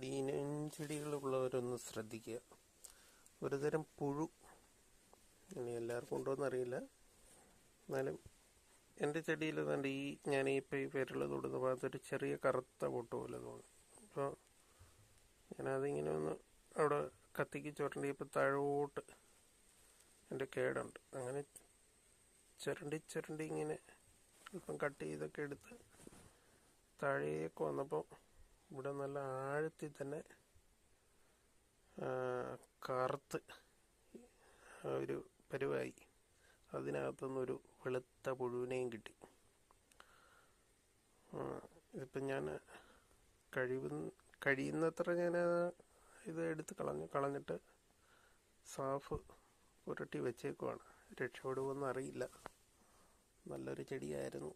ഇനം ചെടികളുള്ളവരൊന്ന് ശ്രദ്ധിക്കുക. ഒരുതരം പുഴു, ഇനി എല്ലാവർക്കും ഉണ്ടോയെന്നറിയില്ല, എന്നാലും എൻ്റെ ചെടിയിൽ തന്നെ ഞാനിപ്പോൾ ഈ പേരുള്ള തൊടുന്ന ഭാഗത്തൊരു ചെറിയ കറുത്ത പൊട്ട് പോലെ തോന്നി. അപ്പോൾ ഞാനതിങ്ങനെ ഒന്ന് അവിടെ കത്തിക്ക് ചുരണ്ടിയപ്പോൾ താഴോട്ട് എൻ്റെ കേടുണ്ട്. അങ്ങനെ ചുരണ്ടി ഇങ്ങനെ അല്പം കട്ട് ചെയ്തൊക്കെ എടുത്ത് താഴേക്ക് വന്നപ്പോൾ ഇവിടെ നല്ല ആഴത്തിൽ തന്നെ കറുത്ത് ഒരു പരുവായി. അതിനകത്തുനിന്നൊരു വെളുത്ത പുഴുവിനെയും കിട്ടി. ഇതിപ്പം ഞാൻ കഴിയുന്നത്ര ഞാൻ ഇത് എടുത്ത് കളഞ്ഞിട്ട് സാഫ് പുരട്ടി വെച്ചേക്കുവാണ്. രക്ഷപ്പെടുമെന്ന് അറിയില്ല. നല്ലൊരു ചെടിയായിരുന്നു.